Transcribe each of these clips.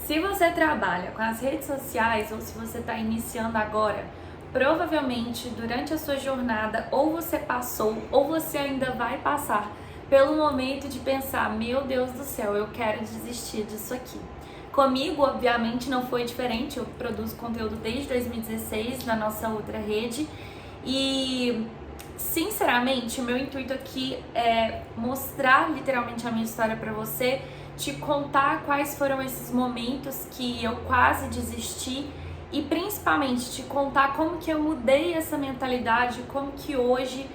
Se você trabalha com as redes sociais ou se você está iniciando agora, provavelmente durante a sua jornada ou você passou ou você ainda vai passar pelo momento de pensar: meu Deus do céu, eu quero desistir disso aqui. Comigo, obviamente, não foi diferente. Eu produzo conteúdo desde 2016 na nossa outra rede e, sinceramente, o meu intuito aqui é mostrar literalmente a minha história para você, te contar quais foram esses momentos que eu quase desisti e principalmente te contar como que eu mudei essa mentalidade, como que hoje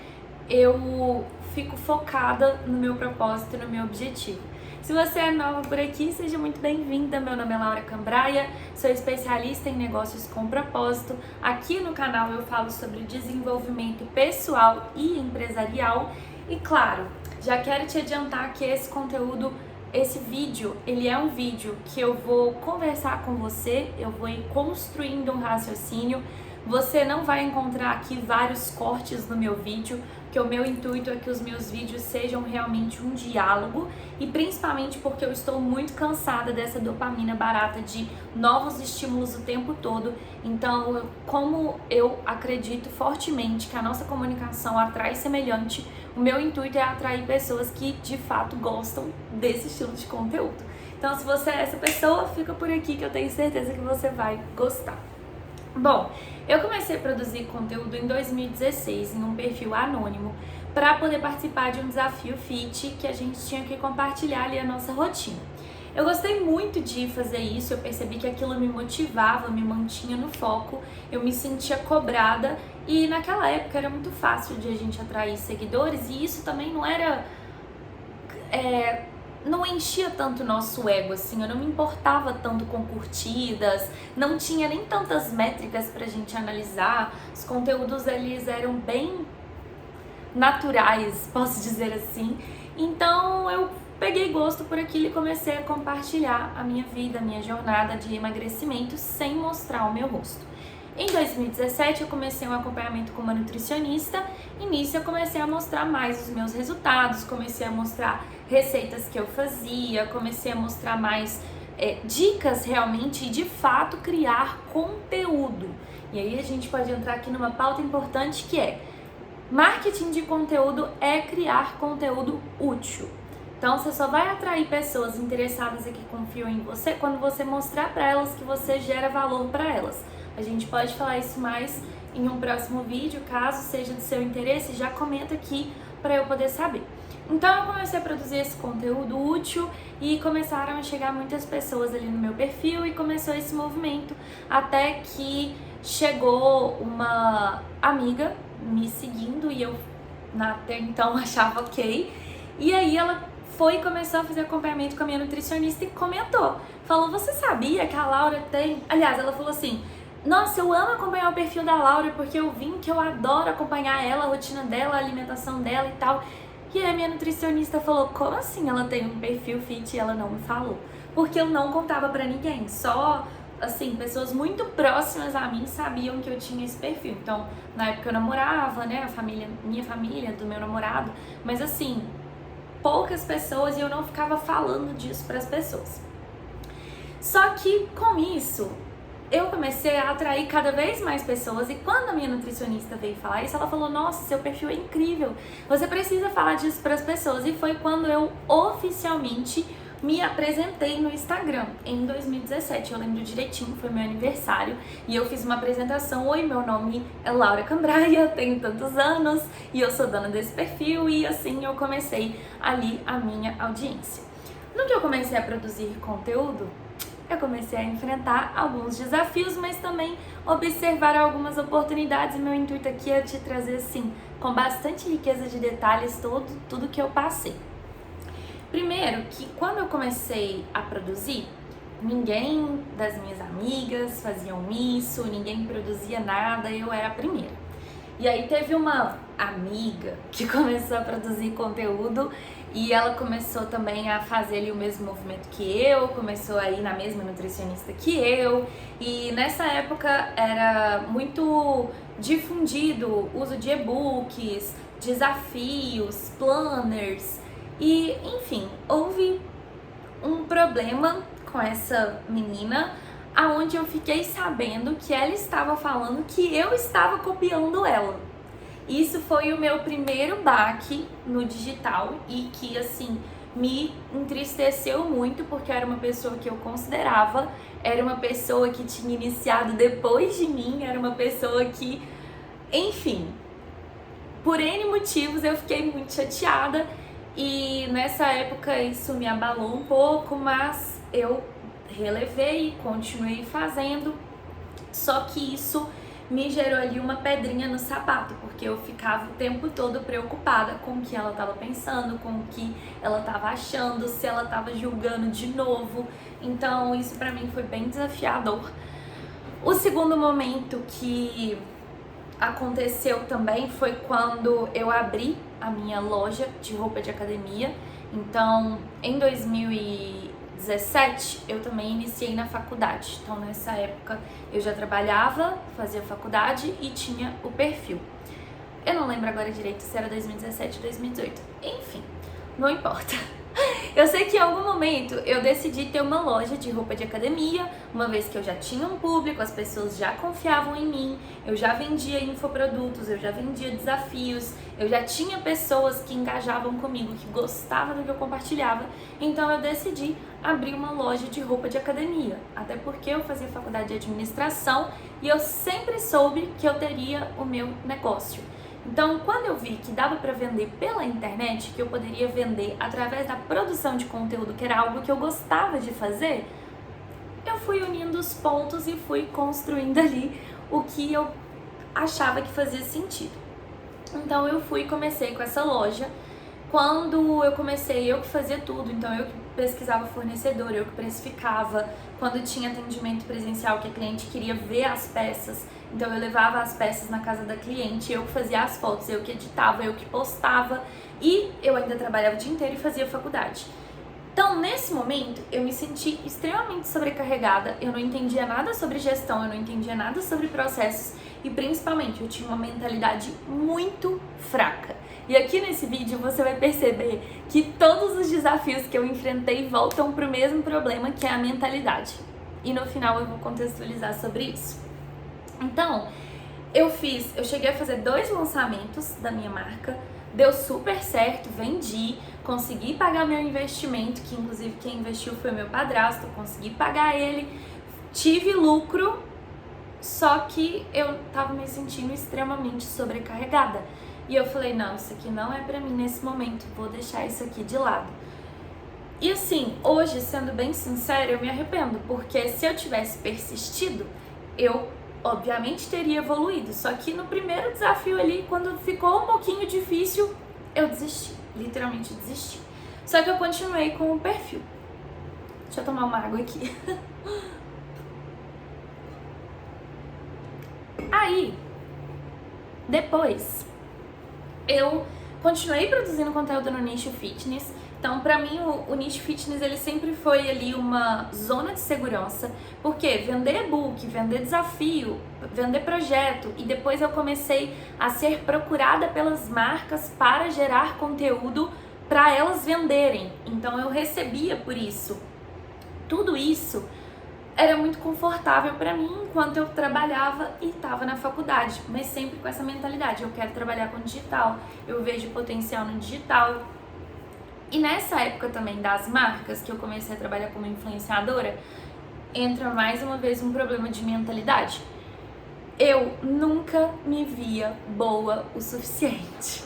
eu fico focada no meu propósito, no meu objetivo. Se você é nova por aqui, seja muito bem-vinda. Meu nome é Laura Cambraia, sou especialista em negócios com propósito. Aqui no canal eu falo sobre desenvolvimento pessoal e empresarial. E claro, já quero te adiantar que esse vídeo, ele é um vídeo que eu vou conversar com você, eu vou ir construindo um raciocínio. Você não vai encontrar aqui vários cortes no meu vídeo, porque o meu intuito é que os meus vídeos sejam realmente um diálogo e principalmente porque eu estou muito cansada dessa dopamina barata de novos estímulos o tempo todo. Então, como eu acredito fortemente que a nossa comunicação atrai semelhante, o meu intuito é atrair pessoas que de fato gostam desse estilo de conteúdo. Então, se você é essa pessoa, fica por aqui que eu tenho certeza que você vai gostar. Bom, eu comecei a produzir conteúdo em 2016 em um perfil anônimo para poder participar de um desafio FIT que a gente tinha que compartilhar ali a nossa rotina. Eu gostei muito de fazer isso, eu percebi que aquilo me motivava, me mantinha no foco, eu me sentia cobrada e naquela época era muito fácil de a gente atrair seguidores e isso também não enchia tanto o nosso ego, assim, eu não me importava tanto com curtidas, não tinha nem tantas métricas pra gente analisar, os conteúdos eles eram bem naturais, posso dizer assim, então eu peguei gosto por aquilo e comecei a compartilhar a minha vida, a minha jornada de emagrecimento sem mostrar o meu rosto. Em 2017 eu comecei um acompanhamento com uma nutricionista e nisso eu comecei a mostrar mais os meus resultados, comecei a mostrar receitas que eu fazia, comecei a mostrar mais dicas realmente e de fato criar conteúdo. E aí a gente pode entrar aqui numa pauta importante que é: marketing de conteúdo é criar conteúdo útil. Então você só vai atrair pessoas interessadas e que confiam em você quando você mostrar para elas que você gera valor para elas. A gente pode falar isso mais em um próximo vídeo, caso seja do seu interesse, já comenta aqui para eu poder saber. Então eu comecei a produzir esse conteúdo útil e começaram a chegar muitas pessoas ali no meu perfil e começou esse movimento, até que chegou uma amiga me seguindo e eu até então achava ok, e aí ela foi e começou a fazer acompanhamento com a minha nutricionista e comentou, falou: você sabia que a Laura tem... Aliás, ela falou assim: nossa, eu amo acompanhar o perfil da Laura porque eu vi que eu adoro acompanhar ela, a rotina dela, a alimentação dela e tal. E aí a minha nutricionista falou: como assim ela tem um perfil fit e ela não me falou? Porque eu não contava pra ninguém, só, assim, pessoas muito próximas a mim sabiam que eu tinha esse perfil. Então, na época eu namorava, né, minha família, do meu namorado, mas assim, poucas pessoas e eu não ficava falando disso pras pessoas. Só que com isso, eu comecei a atrair cada vez mais pessoas e quando a minha nutricionista veio falar isso, ela falou: nossa, seu perfil é incrível, você precisa falar disso para as pessoas. E foi quando eu oficialmente me apresentei no Instagram, em 2017, eu lembro direitinho, foi meu aniversário e eu fiz uma apresentação: oi, meu nome é Laura Cambraia, tenho tantos anos e eu sou dona desse perfil, e assim eu comecei ali a minha audiência. No que eu comecei a produzir conteúdo, eu comecei a enfrentar alguns desafios, mas também observar algumas oportunidades. Meu intuito aqui é te trazer, assim, com bastante riqueza de detalhes, tudo que eu passei. Primeiro, que quando eu comecei a produzir, ninguém das minhas amigas faziam isso, ninguém produzia nada, eu era a primeira. E aí teve uma amiga que começou a produzir conteúdo e ela começou também a fazer ali o mesmo movimento que eu, começou a ir na mesma nutricionista que eu, e nessa época era muito difundido o uso de e-books, desafios, planners, e enfim, houve um problema com essa menina, aonde eu fiquei sabendo que ela estava falando que eu estava copiando ela. Isso foi o meu primeiro baque no digital e que, assim, me entristeceu muito, porque era uma pessoa que eu considerava, era uma pessoa que tinha iniciado depois de mim, era uma pessoa que, enfim, por N motivos eu fiquei muito chateada e nessa época isso me abalou um pouco, mas eu relevei e continuei fazendo, só que isso me gerou ali uma pedrinha no sapato, porque eu ficava o tempo todo preocupada com o que ela estava pensando, com o que ela estava achando, se ela estava julgando de novo. Então isso pra mim foi bem desafiador. O segundo momento que aconteceu também foi quando eu abri a minha loja de roupa de academia. Então, em 2017, eu também iniciei na faculdade. Então, nessa época, eu já trabalhava, fazia faculdade e tinha o perfil. Eu não lembro agora direito se era 2017 ou 2018. Enfim, não importa. Eu sei que em algum momento eu decidi ter uma loja de roupa de academia, uma vez que eu já tinha um público, as pessoas já confiavam em mim, eu já vendia infoprodutos, eu já vendia desafios, eu já tinha pessoas que engajavam comigo, que gostavam do que eu compartilhava, então eu decidi abrir uma loja de roupa de academia, até porque eu fazia faculdade de administração e eu sempre soube que eu teria o meu negócio. Então, quando eu vi que dava para vender pela internet, que eu poderia vender através da produção de conteúdo, que era algo que eu gostava de fazer, eu fui unindo os pontos e fui construindo ali o que eu achava que fazia sentido. Então, eu fui e comecei com essa loja. Quando eu comecei, eu que fazia tudo, então eu que pesquisava fornecedor, eu que precificava. Quando tinha atendimento presencial, que a cliente queria ver as peças, então eu levava as peças na casa da cliente, eu que fazia as fotos, eu que editava, eu que postava e eu ainda trabalhava o dia inteiro e fazia faculdade. Então, nesse momento, eu me senti extremamente sobrecarregada, eu não entendia nada sobre gestão, eu não entendia nada sobre processos e principalmente eu tinha uma mentalidade muito fraca. E aqui nesse vídeo você vai perceber que todos os desafios que eu enfrentei voltam para o mesmo problema, que é a mentalidade. E no final eu vou contextualizar sobre isso. Então, eu cheguei a fazer 2 lançamentos da minha marca, deu super certo, vendi, consegui pagar meu investimento, que inclusive quem investiu foi meu padrasto, consegui pagar ele, tive lucro, só que eu tava me sentindo extremamente sobrecarregada. E eu falei, não, isso aqui não é pra mim nesse momento, vou deixar isso aqui de lado. E assim, hoje, sendo bem sincera, eu me arrependo, porque se eu tivesse persistido, eu obviamente teria evoluído. Só que no primeiro desafio ali, quando ficou um pouquinho difícil, eu desisti, literalmente desisti. Só que eu continuei com o perfil. Deixa eu tomar uma água aqui. Aí, depois, eu continuei produzindo conteúdo no nicho fitness. Então, pra mim, o nicho fitness, ele sempre foi ali uma zona de segurança, porque vender e-book, vender desafio, vender projeto, e depois eu comecei a ser procurada pelas marcas para gerar conteúdo para elas venderem. Então, eu recebia por isso. Tudo isso era muito confortável pra mim enquanto eu trabalhava e estava na faculdade, mas sempre com essa mentalidade, eu quero trabalhar com digital, eu vejo potencial no digital. E nessa época também das marcas, que eu comecei a trabalhar como influenciadora, entra mais uma vez um problema de mentalidade. Eu nunca me via boa o suficiente.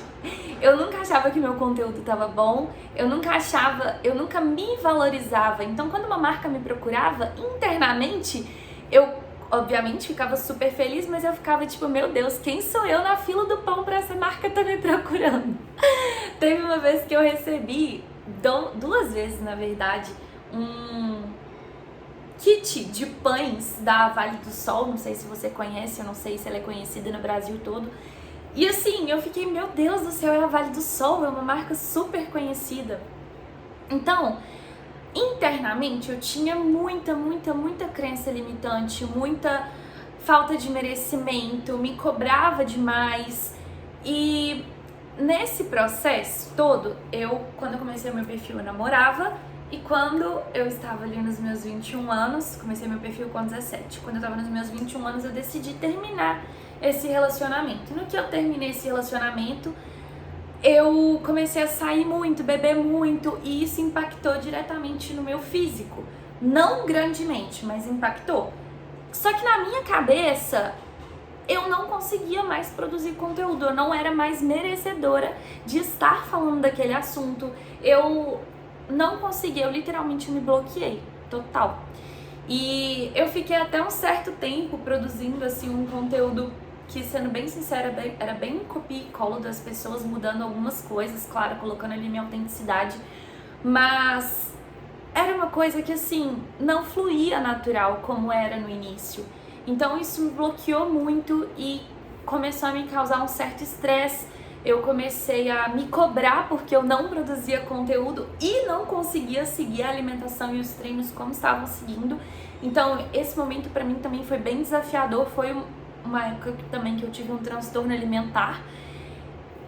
Eu nunca achava que meu conteúdo estava bom, eu nunca me valorizava. Então, quando uma marca me procurava, internamente, eu obviamente ficava super feliz, mas eu ficava tipo, meu Deus, quem sou eu na fila do pão pra essa marca tá me procurando? Teve uma vez que eu recebi, 2 vezes na verdade, um kit de pães da Vale do Sol, não sei se você conhece, eu não sei se ela é conhecida no Brasil todo. E assim, eu fiquei, meu Deus do céu, é a Vale do Sol, é uma marca super conhecida. Então, internamente eu tinha muita crença limitante, muita falta de merecimento, me cobrava demais. E nesse processo todo, quando eu comecei o meu perfil, eu namorava E quando eu estava ali nos meus 21 anos, comecei meu perfil com 17. Quando eu estava nos meus 21 anos, eu decidi terminar esse relacionamento. No que eu terminei esse relacionamento, eu comecei a sair muito, beber muito, e isso impactou diretamente no meu físico. Não grandemente, mas impactou. Só que na minha cabeça, eu não conseguia mais produzir conteúdo, eu não era mais merecedora de estar falando daquele assunto. Eu não conseguia, eu literalmente me bloqueei, total. E eu fiquei até um certo tempo produzindo assim um conteúdo que, sendo bem sincera, era bem copia e cola das pessoas, mudando algumas coisas, claro, colocando ali minha autenticidade, mas era uma coisa que assim, não fluía natural como era no início. Então isso me bloqueou muito e começou a me causar um certo estresse. Eu comecei a me cobrar porque eu não produzia conteúdo e não conseguia seguir a alimentação e os treinos como estavam seguindo. Então esse momento pra mim também foi bem desafiador, foi uma época também que eu tive um transtorno alimentar.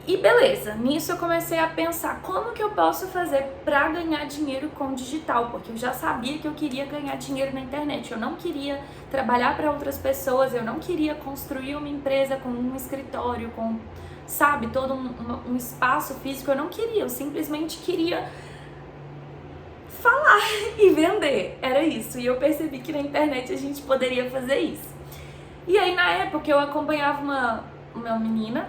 E beleza, nisso eu comecei a pensar como que eu posso fazer pra ganhar dinheiro com o digital, porque eu já sabia que eu queria ganhar dinheiro na internet, eu não queria trabalhar para outras pessoas, eu não queria construir uma empresa com um escritório, com, sabe, todo um espaço físico, eu não queria, eu simplesmente queria falar e vender, era isso, e eu percebi que na internet a gente poderia fazer isso. E aí na época eu acompanhava uma menina,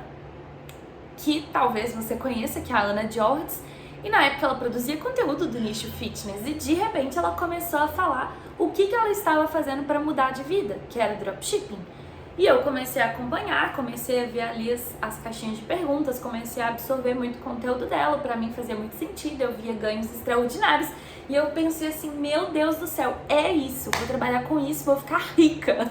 que talvez você conheça, que é a Ana Georges, e na época ela produzia conteúdo do nicho fitness, e de repente ela começou a falar o que ela estava fazendo para mudar de vida, que era dropshipping. E eu comecei a acompanhar, comecei a ver ali as caixinhas de perguntas, comecei a absorver muito conteúdo dela, pra mim fazia muito sentido, eu via ganhos extraordinários, e eu pensei assim, meu Deus do céu, é isso, vou trabalhar com isso, vou ficar rica.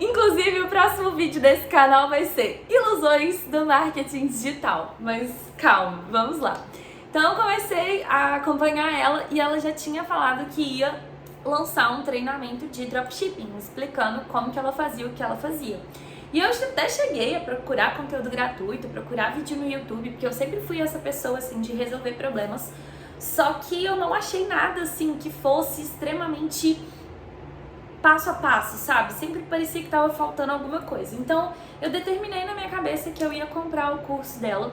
Inclusive, o próximo vídeo desse canal vai ser ilusões do marketing digital. Mas calma, vamos lá. Então eu comecei a acompanhar ela e ela já tinha falado que ia lançar um treinamento de dropshipping, explicando como que ela fazia o que ela fazia. E eu até cheguei a procurar conteúdo gratuito, procurar vídeo no YouTube, porque eu sempre fui essa pessoa assim de resolver problemas. Só que eu não achei nada assim que fosse extremamente passo a passo, sabe? Sempre parecia que tava faltando alguma coisa. Então, eu determinei na minha cabeça que eu ia comprar o curso dela.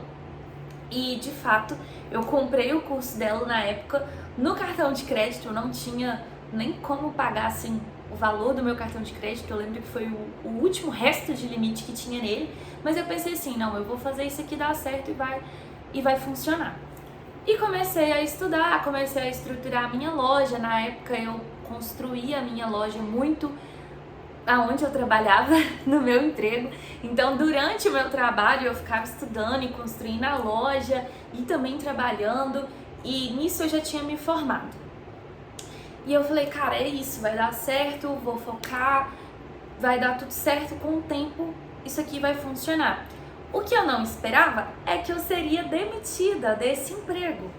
E, de fato, eu comprei o curso dela na época no cartão de crédito. Eu não tinha nem como pagar, assim, o valor do meu cartão de crédito. Eu lembro que foi o último resto de limite que tinha nele. Mas eu pensei assim, não, eu vou fazer isso aqui dar certo e vai funcionar. E comecei a estudar, comecei a estruturar a minha loja. Na época eu construí a minha loja muito aonde eu trabalhava, no meu emprego. Então durante o meu trabalho eu ficava estudando e construindo a loja e também trabalhando. E nisso eu já tinha me formado. E eu falei, cara, é isso, vai dar certo, vou focar, vai dar tudo certo, com o tempo isso aqui vai funcionar. O que eu não esperava é que eu seria demitida desse emprego.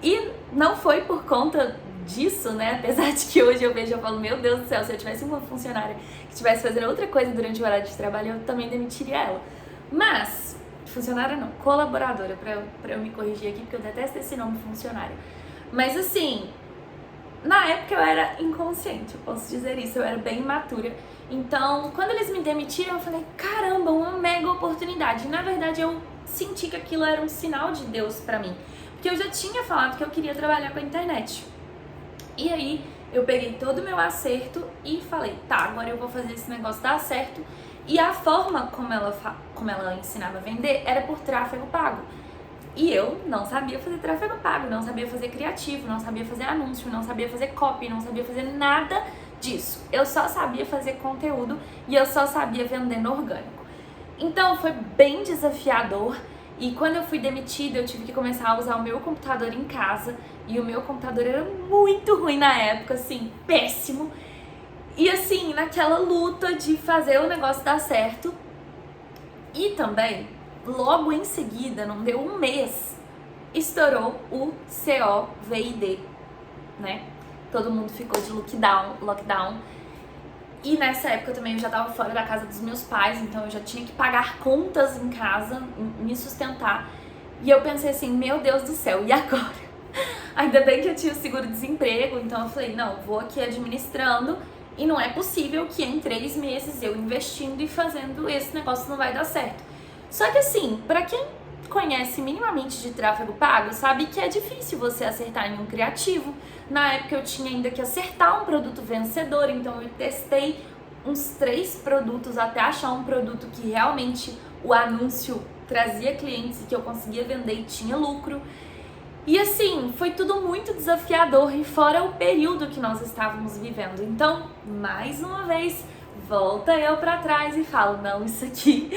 E não foi por conta disso, né? Apesar de que hoje eu vejo e falo, meu Deus do céu, se eu tivesse uma funcionária que estivesse fazendo outra coisa durante o horário de trabalho, eu também demitiria ela. Mas, funcionária não, colaboradora, pra eu me corrigir aqui, porque eu detesto esse nome funcionária. Mas assim, na época eu era inconsciente, eu posso dizer isso, eu era bem imatura. Então, quando eles me demitiram, eu falei, caramba, uma mega oportunidade. E, na verdade, eu senti que aquilo era um sinal de Deus pra mim. Porque eu já tinha falado que eu queria trabalhar com a internet. E aí, eu peguei todo o meu acerto e falei, tá, agora eu vou fazer esse negócio dar certo. E a forma como ela ensinava a vender era por tráfego pago. E eu não sabia fazer tráfego pago, não sabia fazer criativo, não sabia fazer anúncio, não sabia fazer copy, não sabia fazer nada disso. Eu só sabia fazer conteúdo e eu só sabia vender no orgânico. Então foi bem desafiador e quando eu fui demitida eu tive que começar a usar o meu computador em casa e o meu computador era muito ruim na época, assim, péssimo. E assim, naquela luta de fazer o negócio dar certo. E também, logo em seguida, não deu um mês, estourou o COVID, né? Todo mundo ficou de lockdown. E nessa época também eu já tava fora da casa dos meus pais, então eu já tinha que pagar contas em casa, me sustentar. E eu pensei assim, meu Deus do céu, e agora? Ainda bem que eu tinha o seguro-desemprego, então eu falei, não, vou aqui administrando e não é possível que em 3 meses eu investindo e fazendo esse negócio não vai dar certo. Só que assim, pra quem conhece minimamente de tráfego pago, sabe que é difícil você acertar em um criativo. Na época eu tinha ainda que acertar um produto vencedor, então eu testei uns 3 produtos até achar um produto que realmente o anúncio trazia clientes e que eu conseguia vender e tinha lucro. E assim, foi tudo muito desafiador e fora o período que nós estávamos vivendo. Então, mais uma vez, volta eu pra trás e falo, não, isso aqui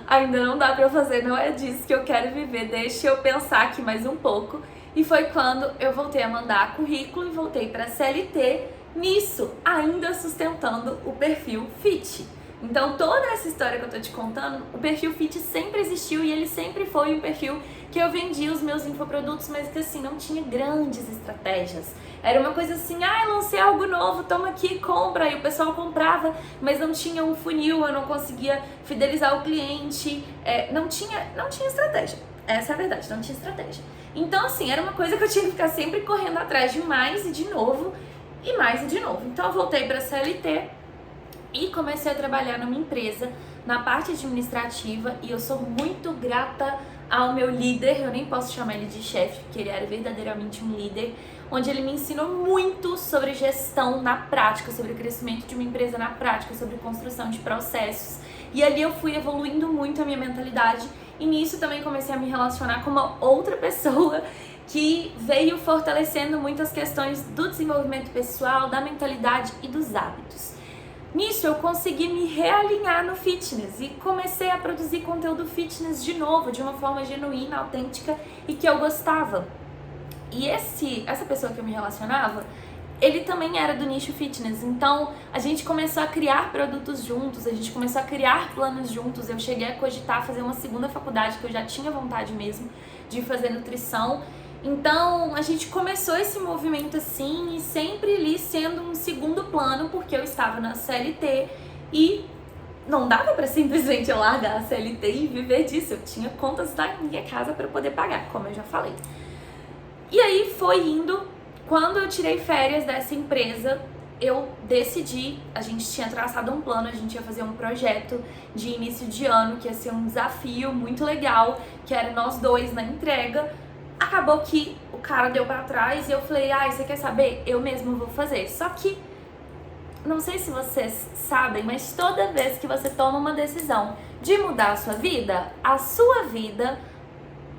ainda não dá pra eu fazer, não é disso que eu quero viver, deixa eu pensar aqui mais um pouco. E foi quando eu voltei a mandar currículo e voltei pra CLT, nisso, ainda sustentando o perfil Fit. Então toda essa história que eu tô te contando, o perfil Fit sempre existiu e ele sempre foi um perfil que eu vendia os meus infoprodutos, mas que assim, não tinha grandes estratégias. Era uma coisa assim, lancei algo novo, toma aqui, compra. E o pessoal comprava, mas não tinha um funil, eu não conseguia fidelizar o cliente, não tinha estratégia. Essa é a verdade, não tinha estratégia. Então assim, era uma coisa que eu tinha que ficar sempre correndo atrás de mais e de novo, e mais e de novo. Então eu voltei pra CLT e comecei a trabalhar numa empresa na parte administrativa e eu sou muito grata ao meu líder, eu nem posso chamar ele de chefe, porque ele era verdadeiramente um líder, onde ele me ensinou muito sobre gestão na prática, sobre o crescimento de uma empresa na prática, sobre construção de processos. E ali eu fui evoluindo muito a minha mentalidade e nisso também comecei a me relacionar com uma outra pessoa que veio fortalecendo muitas questões do desenvolvimento pessoal, da mentalidade e dos hábitos. Nisso eu consegui me realinhar no fitness e comecei a produzir conteúdo fitness de novo, de uma forma genuína, autêntica e que eu gostava. E essa pessoa que eu me relacionava, ele também era do nicho fitness, então a gente começou a criar produtos juntos, a gente começou a criar planos juntos. Eu cheguei a cogitar fazer uma segunda faculdade, que eu já tinha vontade mesmo de fazer nutrição. Então a gente começou esse movimento assim e sempre ali sendo um segundo plano, porque eu estava na CLT e não dava pra simplesmente eu largar a CLT e viver disso. Eu tinha contas da minha casa para poder pagar, como eu já falei. E aí foi indo, quando eu tirei férias dessa empresa, eu decidi, a gente tinha traçado um plano, a gente ia fazer um projeto de início de ano, que ia ser um desafio muito legal, que era nós dois na entrega. Acabou que o cara deu pra trás e eu falei, você quer saber? Eu mesmo vou fazer. Só que, não sei se vocês sabem, mas toda vez que você toma uma decisão de mudar a sua vida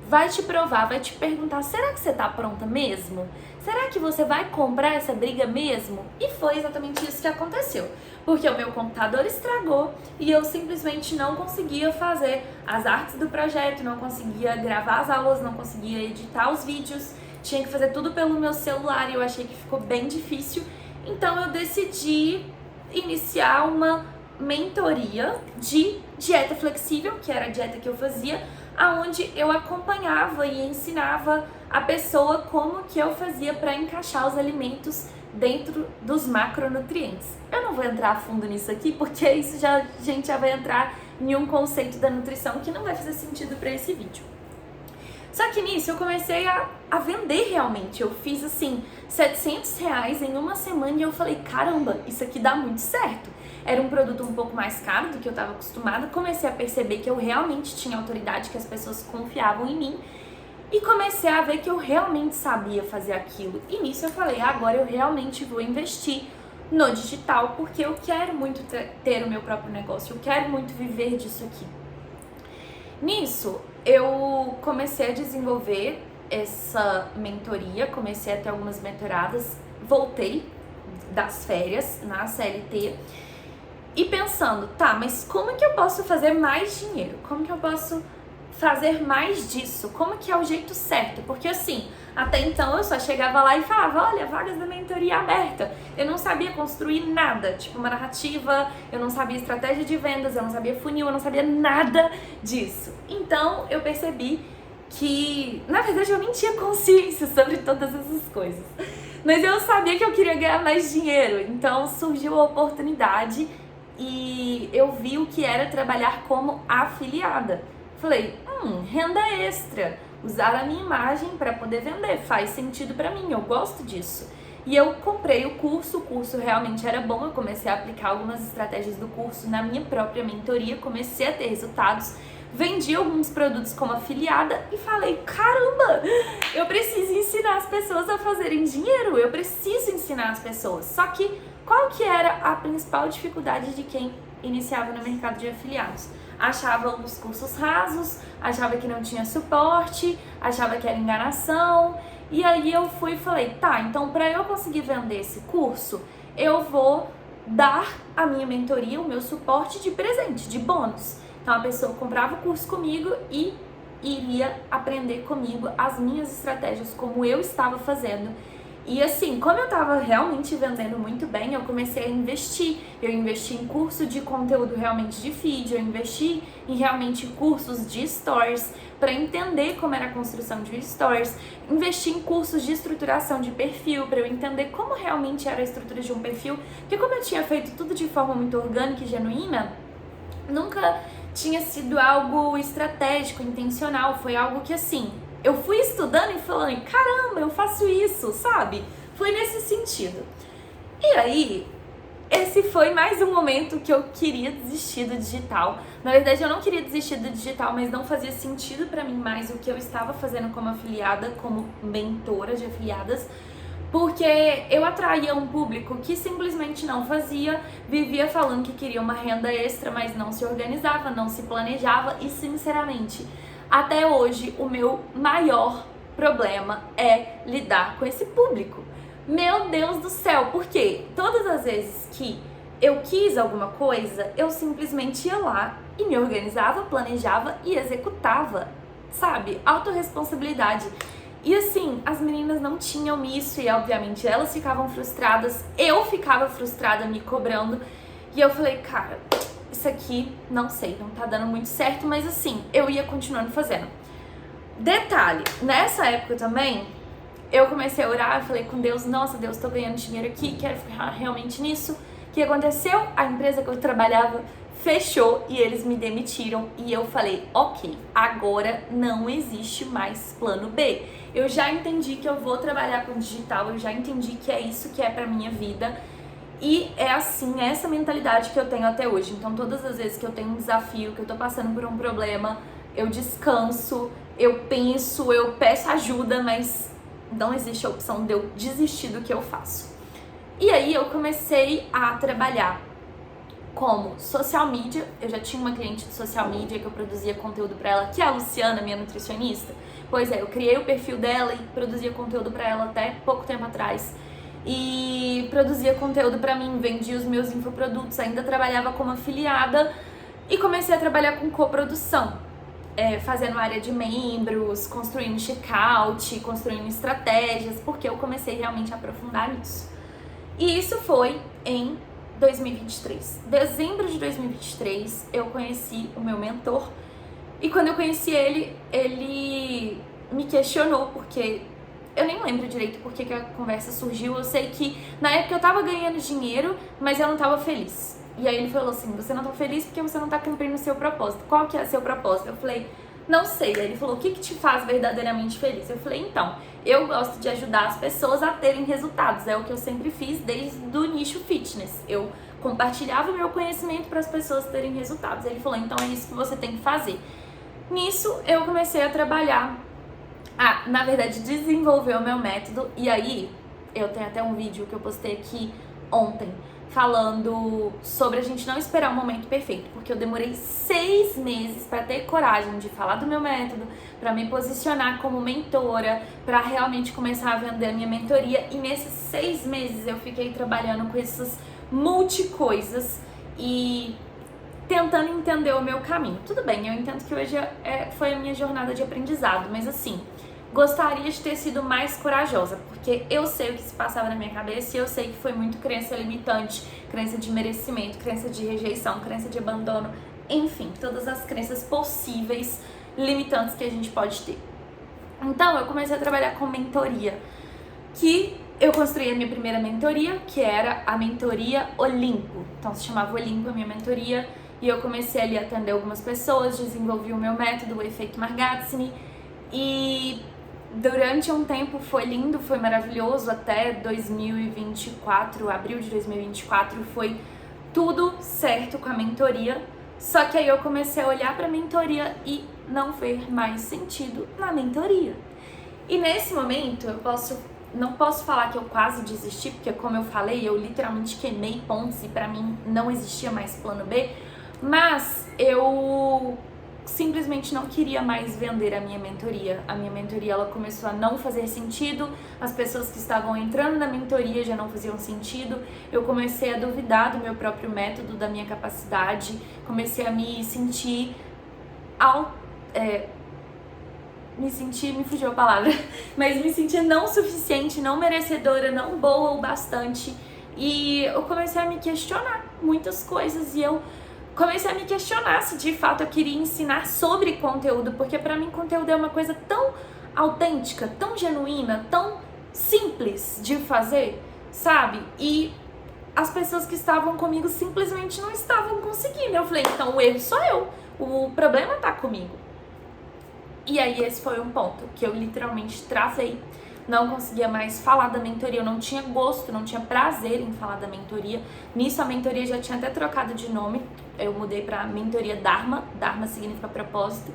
vai te provar, vai te perguntar, será que você tá pronta mesmo? Será que você vai comprar essa briga mesmo? E foi exatamente isso que aconteceu. Porque o meu computador estragou e eu simplesmente não conseguia fazer as artes do projeto, não conseguia gravar as aulas, não conseguia editar os vídeos, tinha que fazer tudo pelo meu celular e eu achei que ficou bem difícil. Então eu decidi iniciar uma mentoria de dieta flexível, que era a dieta que eu fazia, aonde eu acompanhava e ensinava a pessoa como que eu fazia para encaixar os alimentos dentro dos macronutrientes. Eu não vou entrar a fundo nisso aqui, porque isso a gente já vai entrar em um conceito da nutrição que não vai fazer sentido para esse vídeo. Só que nisso eu comecei a vender realmente. Eu fiz assim, R$700 em uma semana e eu falei, caramba, isso aqui dá muito certo. Era um produto um pouco mais caro do que eu estava acostumada. Comecei a perceber que eu realmente tinha autoridade, que as pessoas confiavam em mim. E comecei a ver que eu realmente sabia fazer aquilo. E nisso eu falei, agora eu realmente vou investir no digital, porque eu quero muito ter o meu próprio negócio, eu quero muito viver disso aqui. Nisso, eu comecei a desenvolver essa mentoria, comecei a ter algumas mentoradas, voltei das férias na CLT e pensando, mas como que eu posso fazer mais dinheiro? Como que eu posso fazer mais disso? Como que é o jeito certo? Porque assim, até então eu só chegava lá e falava, olha, vagas da mentoria aberta. Eu não sabia construir nada, tipo uma narrativa, eu não sabia estratégia de vendas, eu não sabia funil, eu não sabia nada disso. Então eu percebi que, na verdade, eu nem tinha consciência sobre todas essas coisas. Mas eu sabia que eu queria ganhar mais dinheiro, então surgiu a oportunidade e eu vi o que era trabalhar como afiliada. Falei, renda extra, usar a minha imagem para poder vender, faz sentido para mim, eu gosto disso. E eu comprei o curso realmente era bom, eu comecei a aplicar algumas estratégias do curso na minha própria mentoria, comecei a ter resultados, vendi alguns produtos como afiliada e falei, caramba, eu preciso ensinar as pessoas a fazerem dinheiro, eu preciso ensinar as pessoas. Só que qual que era a principal dificuldade de quem iniciava no mercado de afiliados? Achava os cursos rasos, achava que não tinha suporte, achava que era enganação. E aí eu fui e falei, tá, então para eu conseguir vender esse curso, eu vou dar a minha mentoria, o meu suporte de presente, de bônus. Então a pessoa comprava o curso comigo e iria aprender comigo as minhas estratégias, como eu estava fazendo. E assim, como eu estava realmente vendendo muito bem, eu comecei a investir. Eu investi em curso de conteúdo realmente de feed, eu investi em realmente cursos de stories para entender como era a construção de stories, investi em cursos de estruturação de perfil para eu entender como realmente era a estrutura de um perfil, porque como eu tinha feito tudo de forma muito orgânica e genuína, nunca tinha sido algo estratégico, intencional, foi algo que assim, eu fui estudando e falando, caramba, eu faço isso, sabe? Foi nesse sentido. E aí, esse foi mais um momento que eu queria desistir do digital. Na verdade, eu não queria desistir do digital, mas não fazia sentido pra mim mais o que eu estava fazendo como afiliada, como mentora de afiliadas, porque eu atraía um público que simplesmente não fazia, vivia falando que queria uma renda extra, mas não se organizava, não se planejava e, sinceramente, até hoje o meu maior problema é lidar com esse público. Meu Deus do céu, porque todas as vezes que eu quis alguma coisa, eu simplesmente ia lá e me organizava, planejava e executava, sabe? Autorresponsabilidade. E assim, as meninas não tinham isso e obviamente elas ficavam frustradas, eu ficava frustrada me cobrando e eu falei, cara, isso aqui, não sei, não tá dando muito certo, mas assim, eu ia continuando fazendo. Detalhe, nessa época também, eu comecei a orar, falei com Deus, nossa Deus, tô ganhando dinheiro aqui, quero ficar realmente nisso. O que aconteceu? A empresa que eu trabalhava fechou e eles me demitiram e eu falei, ok, agora não existe mais plano B. Eu já entendi que eu vou trabalhar com digital, eu já entendi que é isso que é pra minha vida. E é assim, essa mentalidade que eu tenho até hoje. Então todas as vezes que eu tenho um desafio, que eu tô passando por um problema, eu descanso, eu penso, eu peço ajuda, mas não existe a opção de eu desistir do que eu faço. E aí eu comecei a trabalhar como social media. Eu já tinha uma cliente de social media que eu produzia conteúdo pra ela, que é a Luciana, minha nutricionista. Pois é, eu criei o perfil dela e produzia conteúdo pra ela até pouco tempo atrás. E produzia conteúdo pra mim, vendia os meus infoprodutos, ainda trabalhava como afiliada e comecei a trabalhar com coprodução, fazendo área de membros, construindo checkout, construindo estratégias, porque eu comecei realmente a aprofundar nisso. E isso foi em 2023. Dezembro de 2023, eu conheci o meu mentor e quando eu conheci ele, ele me questionou porque eu nem lembro direito porque que a conversa surgiu. Eu sei que na época eu tava ganhando dinheiro, mas eu não tava feliz. E aí ele falou assim, você não tá feliz porque você não tá cumprindo o seu propósito. Qual que é o seu propósito? Eu falei, não sei. Aí ele falou, o que te faz verdadeiramente feliz? Eu falei, então, eu gosto de ajudar as pessoas a terem resultados. É o que eu sempre fiz desde o nicho fitness. Eu compartilhava o meu conhecimento para as pessoas terem resultados. Aí ele falou, então é isso que você tem que fazer. Nisso, eu comecei a trabalhar, na verdade, desenvolver o meu método. E aí, eu tenho até um vídeo que eu postei aqui ontem, falando sobre a gente não esperar o momento perfeito, porque eu demorei 6 meses para ter coragem de falar do meu método, para me posicionar como mentora, para realmente começar a vender a minha mentoria. E nesses 6 meses eu fiquei trabalhando com essas multi-coisas e tentando entender o meu caminho. Tudo bem, eu entendo que hoje foi a minha jornada de aprendizado, mas assim, gostaria de ter sido mais corajosa, porque eu sei o que se passava na minha cabeça e eu sei que foi muito crença limitante, crença de merecimento, crença de rejeição, crença de abandono, enfim, todas as crenças possíveis limitantes que a gente pode ter. Então eu comecei a trabalhar com mentoria, que eu construí a minha primeira mentoria, que era a mentoria Olimpo. Então se chamava Olimpo a minha mentoria e eu comecei ali a atender algumas pessoas, desenvolvi o meu método, o efeito Margazzini. E durante um tempo foi lindo, foi maravilhoso, até 2024, abril de 2024, foi tudo certo com a mentoria. Só que aí eu comecei a olhar para a mentoria e não ver mais sentido na mentoria. E nesse momento não posso falar que eu quase desisti, porque como eu falei, eu literalmente queimei pontos e para mim não existia mais plano B, mas eu simplesmente não queria mais vender a minha mentoria. A minha mentoria, ela começou a não fazer sentido, as pessoas que estavam entrando na mentoria já não faziam sentido, eu comecei a duvidar do meu próprio método, da minha capacidade, comecei a me sentir me fugiu a palavra, mas me sentia não suficiente, não merecedora, não boa o bastante, e eu comecei a me questionar muitas coisas, e eu comecei a me questionar se de fato eu queria ensinar sobre conteúdo, porque pra mim conteúdo é uma coisa tão autêntica, tão genuína, tão simples de fazer, sabe? E as pessoas que estavam comigo simplesmente não estavam conseguindo. Eu falei, então o erro sou eu, o problema tá comigo. E aí esse foi um ponto que eu literalmente travei, não conseguia mais falar da mentoria, eu não tinha gosto, não tinha prazer em falar da mentoria. Nisso a mentoria já tinha até trocado de nome, eu mudei pra mentoria Dharma, Dharma significa propósito.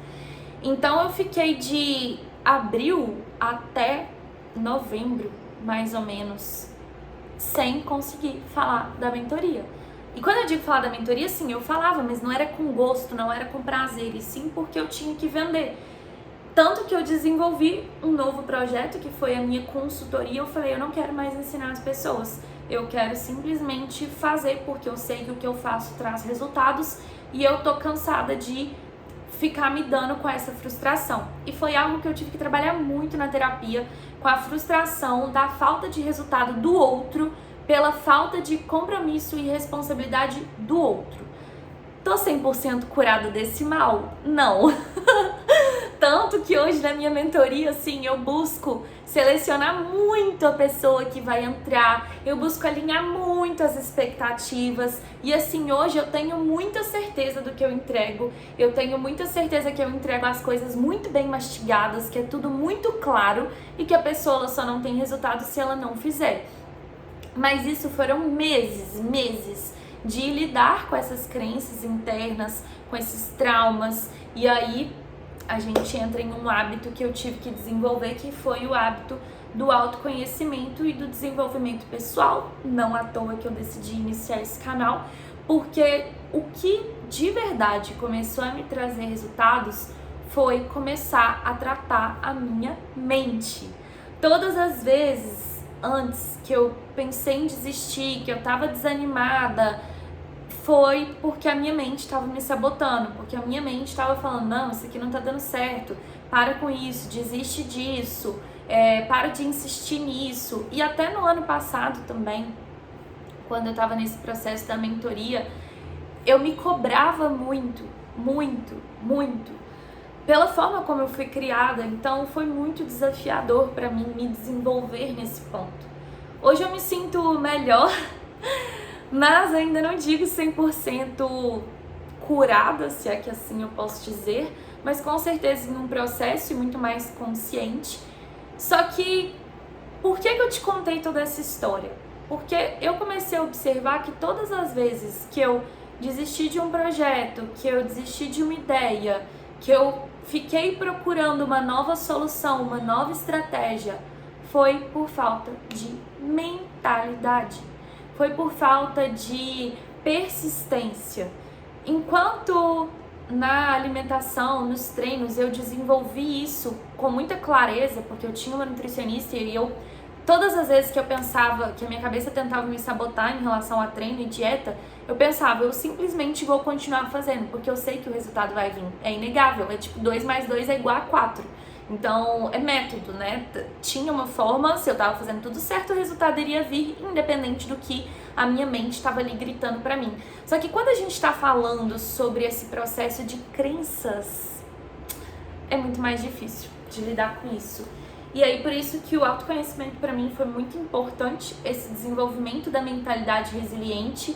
Então eu fiquei de abril até novembro, mais ou menos, sem conseguir falar da mentoria. E quando eu digo falar da mentoria, sim, eu falava, mas não era com gosto, não era com prazer, e sim porque eu tinha que vender. Tanto que eu desenvolvi um novo projeto, que foi a minha consultoria. Eu falei, eu não quero mais ensinar as pessoas, eu quero simplesmente fazer, porque eu sei que o que eu faço traz resultados e eu tô cansada de ficar me dando com essa frustração. E foi algo que eu tive que trabalhar muito na terapia, com a frustração da falta de resultado do outro, pela falta de compromisso e responsabilidade do outro. Tô 100% curada desse mal? Não. Tanto que hoje na minha mentoria, assim, eu busco selecionar muito a pessoa que vai entrar, eu busco alinhar muito as expectativas e assim, hoje eu tenho muita certeza do que eu entrego, eu tenho muita certeza que eu entrego as coisas muito bem mastigadas, que é tudo muito claro e que a pessoa só não tem resultado se ela não fizer. Mas isso foram meses de lidar com essas crenças internas, com esses traumas, e aí a gente entra em um hábito que eu tive que desenvolver, que foi o hábito do autoconhecimento e do desenvolvimento pessoal. Não à toa que eu decidi iniciar esse canal, porque o que de verdade começou a me trazer resultados foi começar a tratar a minha mente. Todas as vezes antes que eu pensei em desistir, que eu tava desanimada, foi porque a minha mente estava me sabotando, porque a minha mente estava falando, não, isso aqui não tá dando certo, para com isso, desiste disso, para de insistir nisso. E até no ano passado também, quando eu tava nesse processo da mentoria, eu me cobrava muito, pela forma como eu fui criada, então foi muito desafiador para mim me desenvolver nesse ponto. Hoje eu me sinto melhor, mas ainda não digo 100% curada, se é que assim eu posso dizer, mas com certeza em um processo muito mais consciente. Só que, por que eu te contei toda essa história? Porque eu comecei a observar que todas as vezes que eu desisti de um projeto, que eu desisti de uma ideia, que eu fiquei procurando uma nova solução, uma nova estratégia, foi por falta de mentalidade. Foi por falta de persistência. Enquanto na alimentação, nos treinos, eu desenvolvi isso com muita clareza, porque eu tinha uma nutricionista e eu, todas as vezes que eu pensava, que a minha cabeça tentava me sabotar em relação a treino e dieta, eu pensava, eu simplesmente vou continuar fazendo, porque eu sei que o resultado vai vir. É inegável, é tipo 2 mais 2 é igual a 4. Então, é método, né? Tinha uma forma, se eu tava fazendo tudo certo, o resultado iria vir, independente do que a minha mente estava ali gritando pra mim. Só que quando a gente tá falando sobre esse processo de crenças, é muito mais difícil de lidar com isso. E aí, por isso que o autoconhecimento pra mim foi muito importante, esse desenvolvimento da mentalidade resiliente,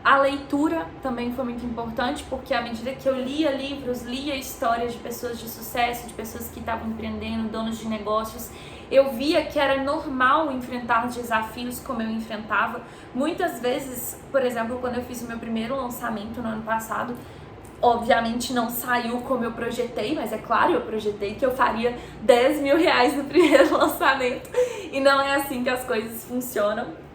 A leitura também foi muito importante, porque à medida que eu lia livros, lia histórias de pessoas de sucesso, de pessoas que estavam empreendendo, donos de negócios, eu via que era normal enfrentar desafios como eu enfrentava. Muitas vezes, por exemplo, quando eu fiz o meu primeiro lançamento no ano passado, obviamente não saiu como eu projetei, mas é claro, eu projetei que eu faria 10 mil reais no primeiro lançamento, e não é assim que as coisas funcionam.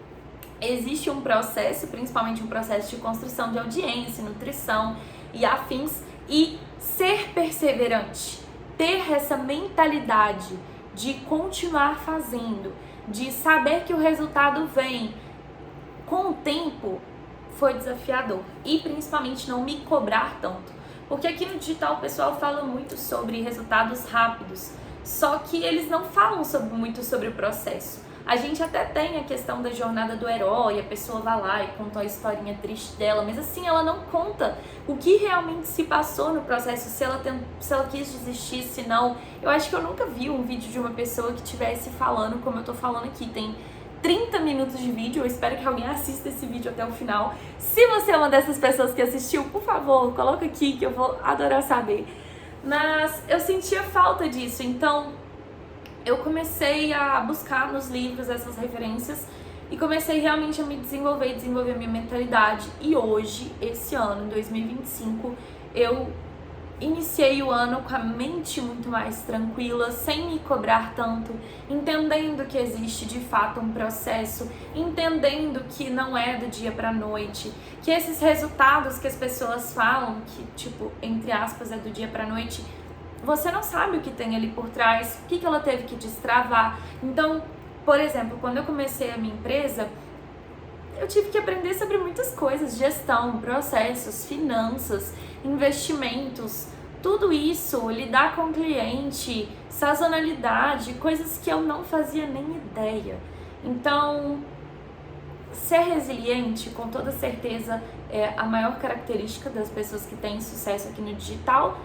Existe um processo, principalmente um processo de construção de audiência, nutrição e afins, e ser perseverante, ter essa mentalidade de continuar fazendo, de saber que o resultado vem com o tempo, foi desafiador. E principalmente não me cobrar tanto, porque aqui no digital o pessoal fala muito sobre resultados rápidos, só que eles não falam muito sobre o processo. A gente até tem a questão da jornada do herói, a pessoa vai lá e conta a historinha triste dela, mas assim, ela não conta o que realmente se passou no processo, se ela quis desistir, se não. Eu acho que eu nunca vi um vídeo de uma pessoa que estivesse falando como eu tô falando aqui. Tem 30 minutos de vídeo, eu espero que alguém assista esse vídeo até o final. Se você é uma dessas pessoas que assistiu, por favor, coloca aqui que eu vou adorar saber. Mas eu sentia falta disso, então eu comecei a buscar nos livros essas referências e comecei realmente a me desenvolver a minha mentalidade. E hoje, esse ano, em 2025, eu iniciei o ano com a mente muito mais tranquila, sem me cobrar tanto, entendendo que existe de fato um processo, entendendo que não é do dia pra noite, que esses resultados que as pessoas falam, que tipo, entre aspas, é do dia pra noite, você não sabe o que tem ali por trás, o que ela teve que destravar. Então, por exemplo, quando eu comecei a minha empresa, eu tive que aprender sobre muitas coisas, gestão, processos, finanças, investimentos, tudo isso, lidar com o cliente, sazonalidade, coisas que eu não fazia nem ideia. Então, ser resiliente, com toda certeza, é a maior característica das pessoas que têm sucesso aqui no digital.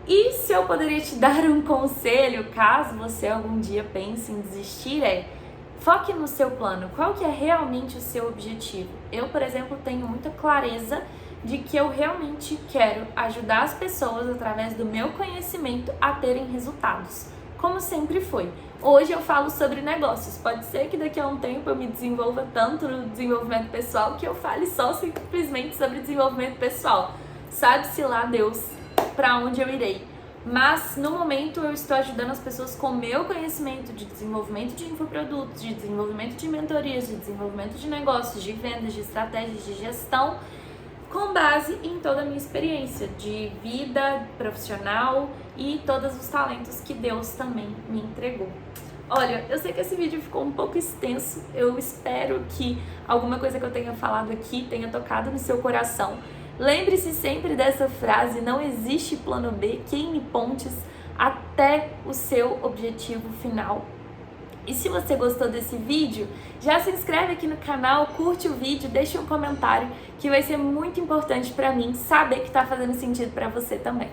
E se eu poderia te dar um conselho, caso você algum dia pense em desistir, foque no seu plano. Qual que é realmente o seu objetivo? Eu, por exemplo, tenho muita clareza de que eu realmente quero ajudar as pessoas através do meu conhecimento a terem resultados, como sempre foi. Hoje eu falo sobre negócios. Pode ser que daqui a um tempo eu me desenvolva tanto no desenvolvimento pessoal que eu fale só simplesmente sobre desenvolvimento pessoal. Sabe-se lá Deus para onde eu irei. Mas no momento eu estou ajudando as pessoas com o meu conhecimento de desenvolvimento de infoprodutos, de desenvolvimento de mentorias, de desenvolvimento de negócios, de vendas, de estratégias, de gestão, com base em toda a minha experiência de vida profissional e todos os talentos que Deus também me entregou. Olha, eu sei que esse vídeo ficou um pouco extenso, eu espero que alguma coisa que eu tenha falado aqui tenha tocado no seu coração. Lembre-se sempre dessa frase: não existe plano B, queime pontes até o seu objetivo final. E se você gostou desse vídeo, já se inscreve aqui no canal, curte o vídeo, deixa um comentário, que vai ser muito importante para mim saber que está fazendo sentido para você também.